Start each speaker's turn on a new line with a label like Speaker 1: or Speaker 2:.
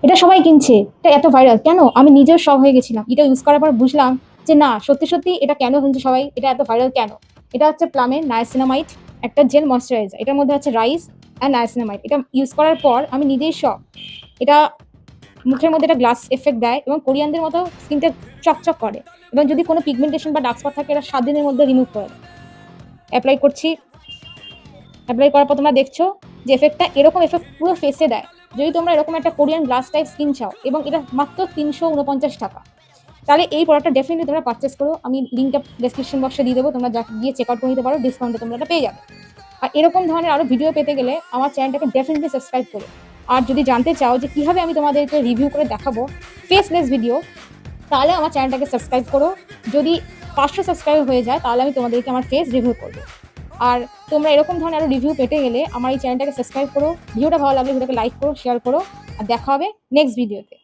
Speaker 1: এটা সবাই কিনছে, এটা এত ভাইরাল কেন? আমি নিজেও শক হয়ে গেছিলাম। এটা ইউজ করার পর বুঝলাম যে না, সত্যি সত্যি এটা কেন কিনছে সবাই, এটা এত ভাইরাল কেন। এটা হচ্ছে প্লামের নায়াসিনামাইড, একটা জেল ময়শ্চারাইজার। এটার মধ্যে আছে রাইস অ্যান্ড নায়াসিনামাইড। এটা ইউজ করার পর আমি নিজেই শক। এটা মুখের মধ্যে একটা গ্লাস এফেক্ট দেয় এবং কোরিয়ানদের মতো স্কিনটা চকচক করে, এবং যদি কোনো পিগমেন্টেশন বা ডার্ক স্পট থাকে এটা 7 দিনের মধ্যে রিমুভ করে দেয়। অ্যাপ্লাই করছি। অ্যাপ্লাই করার পর তোমরা দেখছো যে এফেক্টটা এরকম এফেক্ট পুরো ফেসে দেয়। যদি তোমরা এরকম একটা কোরিয়ান গ্লাস টাইপ স্কিন চাও, এবং এটা মাত্র 349 টাকা, তাহলে এই প্রোডাক্টটা ডেফিনেটলি তোমরা পারচেস করো। আমি লিঙ্কটা ডেসক্রিপশন বক্সে দিয়ে দেবো, তোমরা গিয়ে চেক আউট করে নিতে পারো, ডিসকাউন্টে তোমরা এটা পেয়ে যাবে। আর এরকম ধরনের আরো ভিডিও পেতে গেলে আমার চ্যানেলটাকে ডেফিনেটলি সাবস্ক্রাইব করো। আর যদি জানতে চাও যে কিভাবে আমি তোমাদেরকে রিভিউ করে দেখাবো ফেসলেস ভিডিও, তাহলে আমার চ্যানেলটাকে সাবস্ক্রাইব করো। যদি 500 সাবস্ক্রাইব হয়ে যায় তাহলে আমি তোমাদেরকে আমার ফেস রিভিউ করবো। আর তোমরা এরকম ধরনের আরো রিভিউ পেতে গেলে আমার এই চ্যানেলটাকে সাবস্ক্রাইব করো। ভিডিওটা ভালো লাগলে ভিডিওটাকে লাইক করো, শেয়ার করো। আর দেখা হবে নেক্সট ভিডিওতে।